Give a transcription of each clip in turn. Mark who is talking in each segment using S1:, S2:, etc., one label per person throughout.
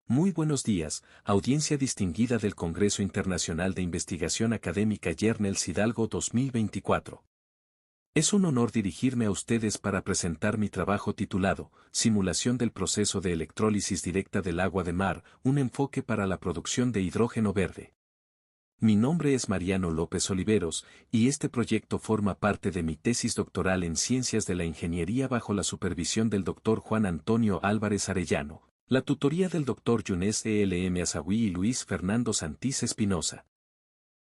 S1: Muy buenos días, audiencia distinguida del Congreso Internacional de Investigación Académica Yernels Hidalgo 2024. Es un honor dirigirme a ustedes para presentar mi trabajo titulado Simulación del proceso de electrólisis directa del agua de mar, un enfoque para la producción de hidrógeno verde. Mi nombre es Mariano López Oliveros, y este proyecto forma parte de mi tesis doctoral en Ciencias de la Ingeniería bajo la supervisión del Dr. Juan Antonio Álvarez Arellano, la tutoría del Dr. Yunes E.L.M. Azawi y Luis Fernando Santís Espinosa.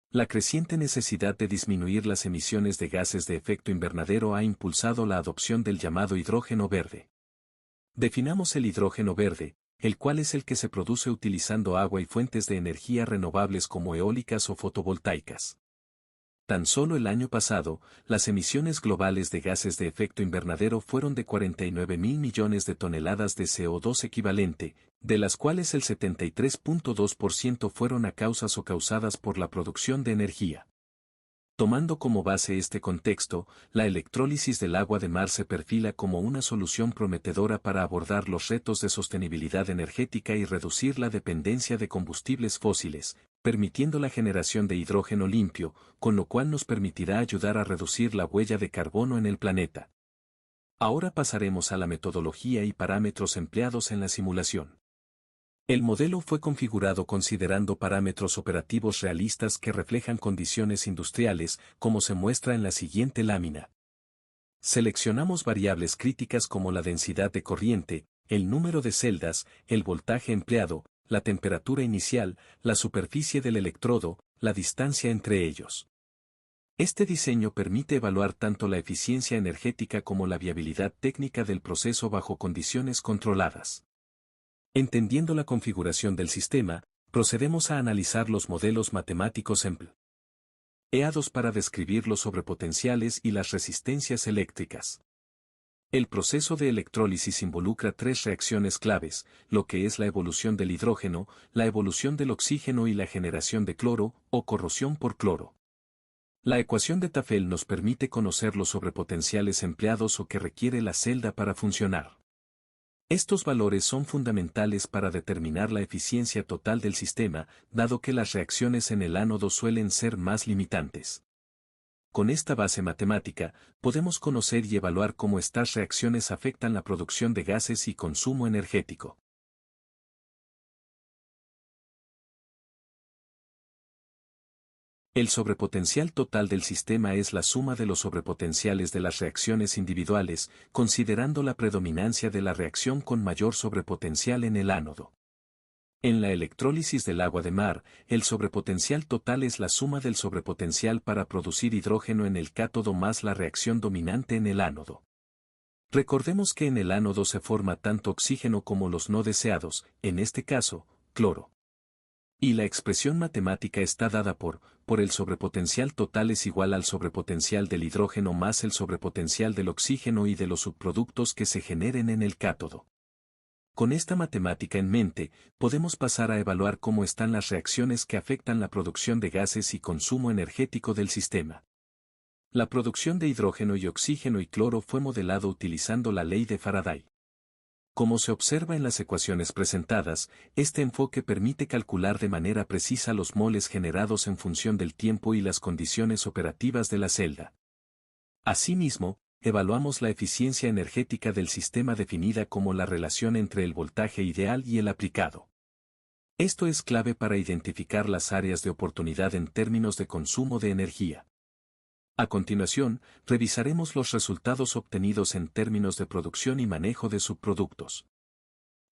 S1: La creciente necesidad de disminuir las emisiones de gases de efecto invernadero ha impulsado la adopción del llamado hidrógeno verde. Definamos el hidrógeno verde, el cual es el que se produce utilizando agua y fuentes de energía renovables como eólicas o fotovoltaicas. Tan solo el año pasado, las emisiones globales de gases de efecto invernadero fueron de 49.000 millones de toneladas de CO2 equivalente, de las cuales el 73.2% fueron a causas o causadas por la producción de energía. Tomando como base este contexto, la electrólisis del agua de mar se perfila como una solución prometedora para abordar los retos de sostenibilidad energética y reducir la dependencia de combustibles fósiles, permitiendo la generación de hidrógeno limpio, con lo cual nos permitirá ayudar a reducir la huella de carbono en el planeta. Ahora pasaremos a la metodología y parámetros empleados en la simulación. El modelo fue configurado considerando parámetros operativos realistas que reflejan condiciones industriales, como se muestra en la siguiente lámina. Seleccionamos variables críticas como la densidad de corriente, el número de celdas, el voltaje empleado, la temperatura inicial, la superficie del electrodo, la distancia entre ellos. Este diseño permite evaluar tanto la eficiencia energética como la viabilidad técnica del proceso bajo condiciones controladas. Entendiendo la configuración del sistema, procedemos a analizar los modelos matemáticos empleados para describir los sobrepotenciales y las resistencias eléctricas. El proceso de electrólisis involucra tres reacciones claves, lo que es la evolución del hidrógeno, la evolución del oxígeno y la generación de cloro, o corrosión por cloro. La ecuación de Tafel nos permite conocer los sobrepotenciales empleados o que requiere la celda para funcionar. Estos valores son fundamentales para determinar la eficiencia total del sistema, dado que las reacciones en el ánodo suelen ser más limitantes. Con esta base matemática, podemos conocer y evaluar cómo estas reacciones afectan la producción de gases y consumo energético. El sobrepotencial total del sistema es la suma de los sobrepotenciales de las reacciones individuales, considerando la predominancia de la reacción con mayor sobrepotencial en el ánodo. En la electrólisis del agua de mar, el sobrepotencial total es la suma del sobrepotencial para producir hidrógeno en el cátodo más la reacción dominante en el ánodo. Recordemos que en el ánodo se forma tanto oxígeno como los no deseados, en este caso, cloro. Y la expresión matemática está dada por el sobrepotencial total es igual al sobrepotencial del hidrógeno más el sobrepotencial del oxígeno y de los subproductos que se generen en el cátodo. Con esta matemática en mente, podemos pasar a evaluar cómo están las reacciones que afectan la producción de gases y consumo energético del sistema. La producción de hidrógeno y oxígeno y cloro fue modelado utilizando la ley de Faraday. Como se observa en las ecuaciones presentadas, este enfoque permite calcular de manera precisa los moles generados en función del tiempo y las condiciones operativas de la celda. Asimismo, evaluamos la eficiencia energética del sistema definida como la relación entre el voltaje ideal y el aplicado. Esto es clave para identificar las áreas de oportunidad en términos de consumo de energía. A continuación, revisaremos los resultados obtenidos en términos de producción y manejo de subproductos.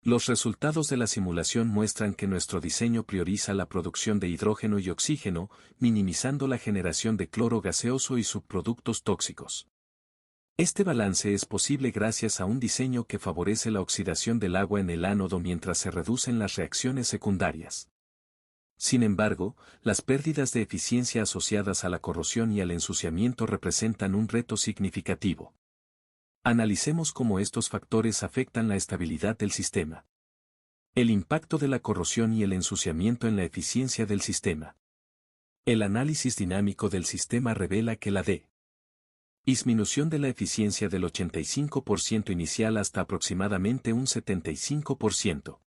S1: Los resultados de la simulación muestran que nuestro diseño prioriza la producción de hidrógeno y oxígeno, minimizando la generación de cloro gaseoso y subproductos tóxicos. Este balance es posible gracias a un diseño que favorece la oxidación del agua en el ánodo mientras se reducen las reacciones secundarias. Sin embargo, las pérdidas de eficiencia asociadas a la corrosión y al ensuciamiento representan un reto significativo. Analicemos cómo estos factores afectan la estabilidad del sistema. El impacto de la corrosión y el ensuciamiento en la eficiencia del sistema. El análisis dinámico del sistema revela que la disminución de la eficiencia del 85% inicial hasta aproximadamente un 75%.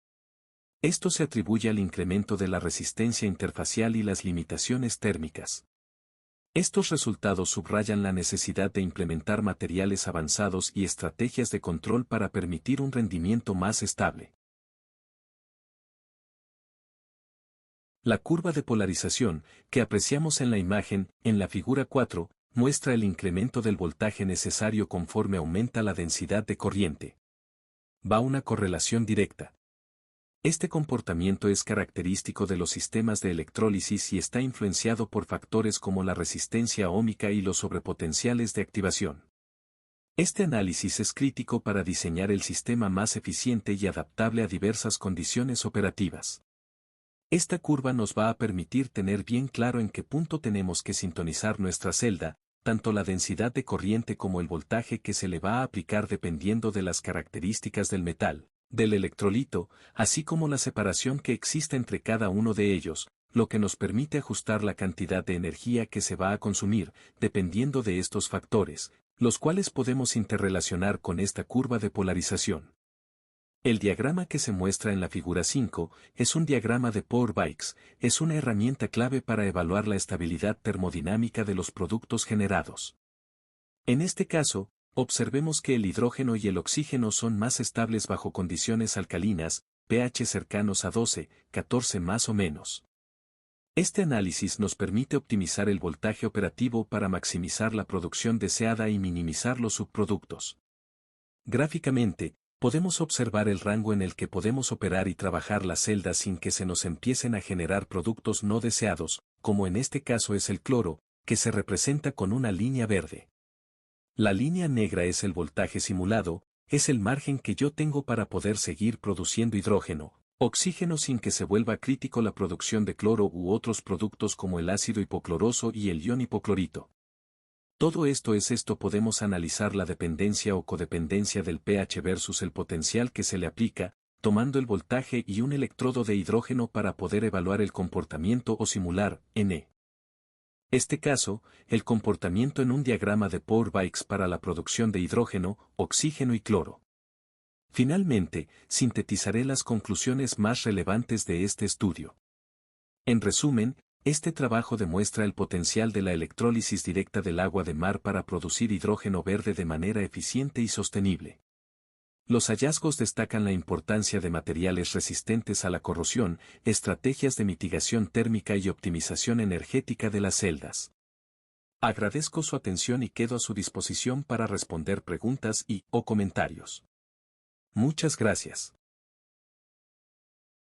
S1: Esto se atribuye al incremento de la resistencia interfacial y las limitaciones térmicas. Estos resultados subrayan la necesidad de implementar materiales avanzados y estrategias de control para permitir un rendimiento más estable. La curva de polarización, que apreciamos en la imagen, en la figura 4, muestra el incremento del voltaje necesario conforme aumenta la densidad de corriente. Va una correlación directa. Este comportamiento es característico de los sistemas de electrólisis y está influenciado por factores como la resistencia óhmica y los sobrepotenciales de activación. Este análisis es crítico para diseñar el sistema más eficiente y adaptable a diversas condiciones operativas. Esta curva nos va a permitir tener bien claro en qué punto tenemos que sintonizar nuestra celda, tanto la densidad de corriente como el voltaje que se le va a aplicar dependiendo de las características del metal, del electrolito, así como la separación que existe entre cada uno de ellos, lo que nos permite ajustar la cantidad de energía que se va a consumir, dependiendo de estos factores, los cuales podemos interrelacionar con esta curva de polarización. El diagrama que se muestra en la figura 5 es un diagrama de Powerbytes, es una herramienta clave para evaluar la estabilidad termodinámica de los productos generados. En este caso, observemos que el hidrógeno y el oxígeno son más estables bajo condiciones alcalinas, pH cercanos a 12, 14 más o menos. Este análisis nos permite optimizar el voltaje operativo para maximizar la producción deseada y minimizar los subproductos. Gráficamente, podemos observar el rango en el que podemos operar y trabajar la celda sin que se nos empiecen a generar productos no deseados, como en este caso es el cloro, que se representa con una línea verde. La línea negra es el voltaje simulado, es el margen que yo tengo para poder seguir produciendo hidrógeno, oxígeno sin que se vuelva crítico la producción de cloro u otros productos como el ácido hipocloroso y el ion hipoclorito. Todo esto podemos analizar la dependencia o codependencia del pH versus el potencial que se le aplica, tomando el voltaje y un electrodo de hidrógeno para poder evaluar el comportamiento o simular, N. Este caso, el comportamiento en un diagrama de Powerbytes para la producción de hidrógeno, oxígeno y cloro. Finalmente, sintetizaré las conclusiones más relevantes de este estudio. En resumen, este trabajo demuestra el potencial de la electrólisis directa del agua de mar para producir hidrógeno verde de manera eficiente y sostenible. Los hallazgos destacan la importancia de materiales resistentes a la corrosión, estrategias de mitigación térmica y optimización energética de las celdas. Agradezco su atención y quedo a su disposición para responder preguntas o comentarios. Muchas gracias.